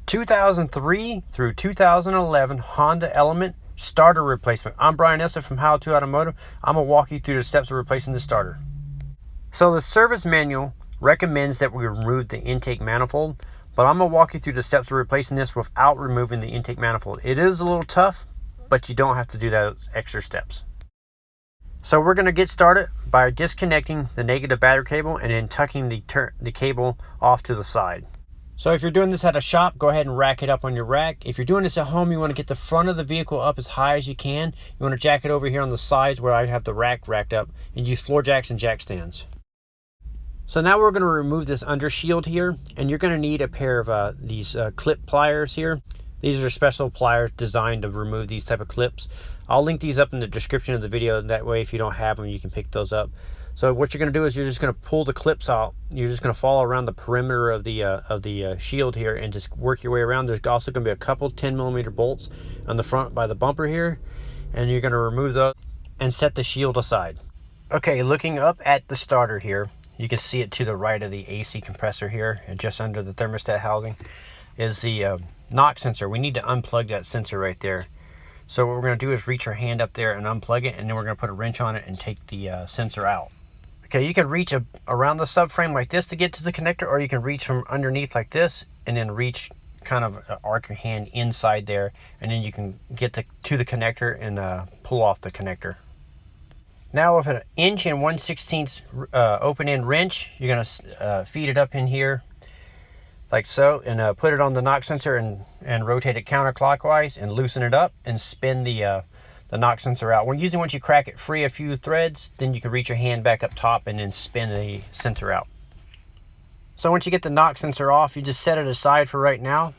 2003 through 2011 Honda Element starter replacement. I'm Brian Esser from How to Automotive. I'm going to walk you through the steps of replacing the starter. So the service manual recommends that we remove the intake manifold, but I'm going to walk you through the steps of replacing this without removing the intake manifold. It is a little tough, but you don't have to do those extra steps. So we're going to get started by disconnecting the negative battery cable and then tucking the cable off to the side. So if you're doing this at a shop, go ahead and rack it up on your rack. If you're doing this at home, you want to get the front of the vehicle up as high as you can. You want to jack it over here on the sides where I have the rack racked up, and use floor jacks and jack stands. So now we're going to remove this under shield here, and you're going to need a pair of these clip pliers here. These are special pliers designed to remove these type of clips. I'll link these up in the description of the video. That way, if you don't have them, you can pick those up. So what you're going to do is you're just going to pull the clips out. You're just going to follow around the perimeter of the shield here and just work your way around. There's also going to be a couple 10mm bolts on the front by the bumper here, and you're going to remove those and set the shield aside. Okay, looking up at the starter here, you can see it to the right of the AC compressor here, and just under the thermostat housing is the knock sensor. We need to unplug that sensor right there. So what we're going to do is reach our hand up there and unplug it, and then we're going to put a wrench on it and take the sensor out. Okay, you can reach around the subframe like this to get to the connector, or you can reach from underneath like this and then reach, kind of arc your hand inside there, and then you can get to the connector and pull off the connector. Now with an 1 1/16 open end wrench, you're going to feed it up in here like so, and put it on the knock sensor and rotate it counterclockwise and loosen it up and spin the knock sensor out. Usually once you crack it free a few threads, then you can reach your hand back up top and then spin the sensor out. So once you get the knock sensor off, you just set it aside for right now.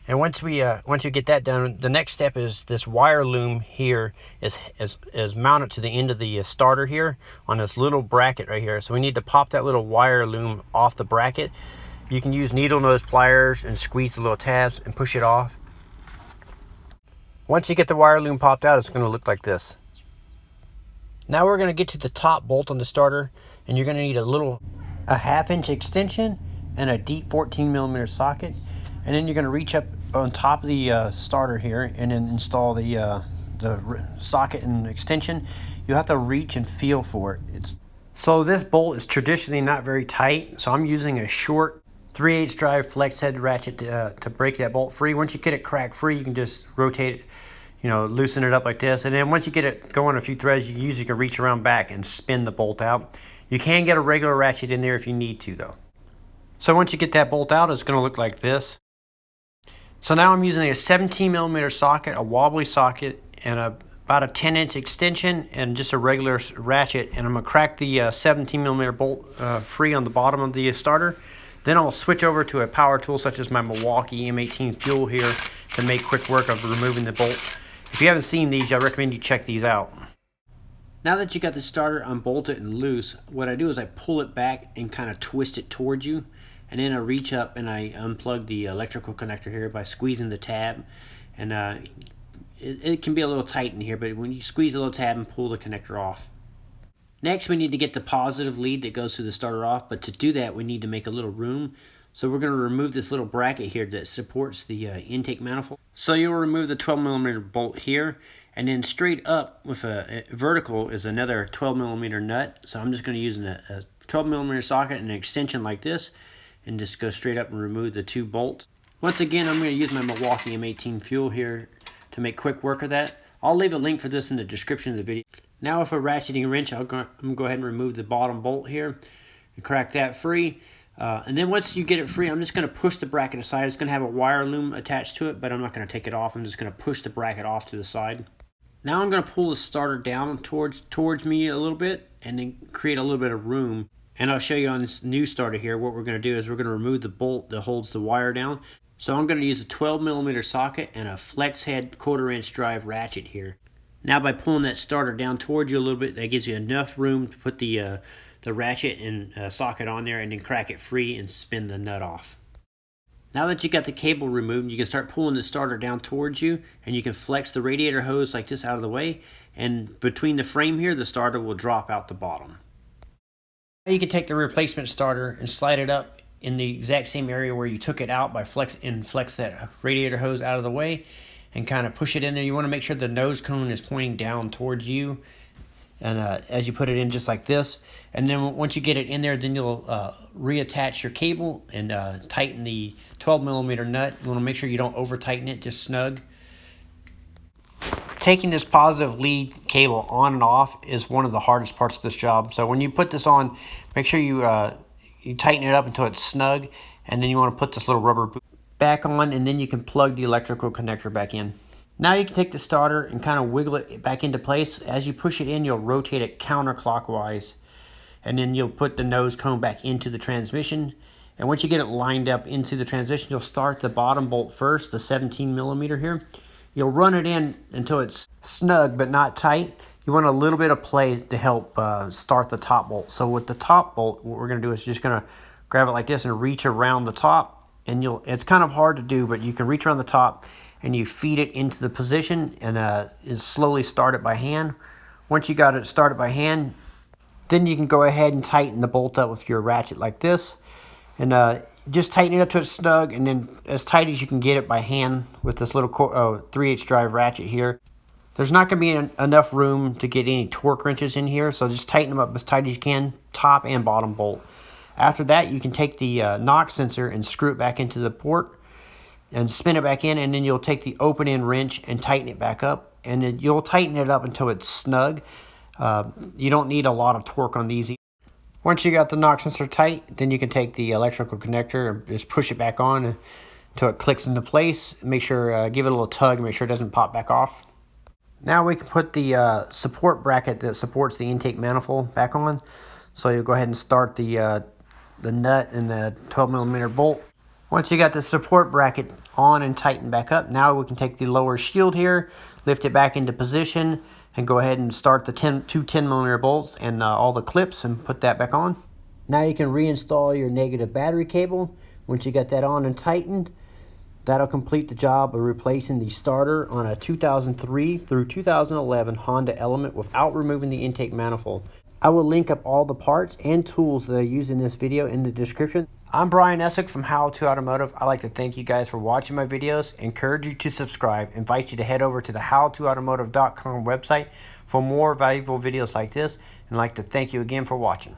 And once you get that done, the next step is this wire loom here is mounted to the end of the starter here on this little bracket right here. So we need to pop that little wire loom off the bracket. You can use needle nose pliers and squeeze the little tabs and push it off. Once you get the wire loom popped out, it's going to look like this. Now we're going to get to the top bolt on the starter, and you're going to need a 1/2 inch extension and a deep 14mm socket. And then you're going to reach up on top of the starter here and then install the socket and extension. You have to reach and feel for it. So this bolt is traditionally not very tight, so I'm using a short 3/8 drive flex head ratchet to break that bolt free. Once you get it crack free, you can just rotate it, loosen it up like this. And then once you get it going a few threads, you can reach around back and spin the bolt out. You can get a regular ratchet in there if you need to though. So once you get that bolt out, it's going to look like this. So now I'm using a 17mm socket, a wobbly socket, and about a 10-inch extension and just a regular ratchet. And I'm going to crack the 17mm bolt free on the bottom of the starter. Then I'll switch over to a power tool such as my Milwaukee M18 Fuel here to make quick work of removing the bolt. If you haven't seen these, I recommend you check these out. Now that you got the starter unbolted and loose, what I do is I pull it back and kind of twist it towards you. And then I reach up and I unplug the electrical connector here by squeezing the tab. And it can be a little tight in here, but when you squeeze the little tab and pull the connector off. Next, we need to get the positive lead that goes through the starter off, but to do that, we need to make a little room. So we're going to remove this little bracket here that supports the intake manifold. So you'll remove the 12mm bolt here, and then straight up with a vertical is another 12mm nut. So I'm just going to use a 12mm socket and an extension like this, and just go straight up and remove the 2 bolts. Once again, I'm going to use my Milwaukee M18 Fuel here to make quick work of that. I'll leave a link for this in the description of the video. Now with a ratcheting wrench, I'm going to go ahead and remove the bottom bolt here and crack that free. And then once you get it free, I'm just going to push the bracket aside. It's going to have a wire loom attached to it, but I'm not going to take it off. I'm just going to push the bracket off to the side. Now I'm going to pull the starter down towards me a little bit and then create a little bit of room. And I'll show you on this new starter here, what we're going to do is we're going to remove the bolt that holds the wire down. So I'm going to use a 12mm socket and a flex head 1/4 inch drive ratchet here. Now by pulling that starter down towards you a little bit, that gives you enough room to put the ratchet and socket on there and then crack it free and spin the nut off. Now that you got the cable removed, you can start pulling the starter down towards you, and you can flex the radiator hose like this out of the way, and between the frame here, the starter will drop out the bottom. Now you can take the replacement starter and slide it up in the exact same area where you took it out by flex that radiator hose out of the way and kind of push it in there. You want to make sure the nose cone is pointing down towards you, and as you put it in just like this. And then once you get it in there, then you'll reattach your cable and tighten the 12mm nut. You want to make sure you don't over tighten it, just snug. Taking this positive lead cable on and off is one of the hardest parts of this job. So when you put this on, make sure you tighten it up until it's snug, and then you want to put this little rubber boot back on, and then you can plug the electrical connector back in. Now you can take the starter and kind of wiggle it back into place. As you push it in, you'll rotate it counterclockwise, and then you'll put the nose cone back into the transmission. And once you get it lined up into the transmission, you'll start the bottom bolt first, the 17mm here. You'll run it in until it's snug but not tight. You want a little bit of play to help start the top bolt. So with the top bolt, what we're going to do is just going to grab it like this and reach around the top. And it's kind of hard to do, but you can reach around the top and you feed it into the position and slowly start it by hand. Once you got it started by hand, then you can go ahead and tighten the bolt up with your ratchet like this. And just tighten it up to it's snug, and then as tight as you can get it by hand with this little 3/8 drive ratchet here. There's not going to be enough room to get any torque wrenches in here, so just tighten them up as tight as you can, top and bottom bolt. After that, you can take the knock sensor and screw it back into the port and spin it back in, and then you'll take the open-end wrench and tighten it back up, and then you'll tighten it up until it's snug. You don't need a lot of torque on these. Once you got the knock sensor tight, then you can take the electrical connector and just push it back on until it clicks into place. Make sure, give it a little tug, make sure it doesn't pop back off. Now we can put the support bracket that supports the intake manifold back on. So you'll go ahead and start the nut and the 12mm bolt. Once you got the support bracket on and tightened back up, now we can take the lower shield here, lift it back into position, and go ahead and start the two 10mm bolts and all the clips and put that back on. Now you can reinstall your negative battery cable. Once you got that on and tightened, that'll complete the job of replacing the starter on a 2003 through 2011 Honda Element without removing the intake manifold. I will link up all the parts and tools that I use in this video in the description. I'm Brian Essick from How to Automotive. I'd like to thank you guys for watching my videos, encourage you to subscribe, invite you to head over to the howtoautomotive.com website for more valuable videos like this, and I'd like to thank you again for watching.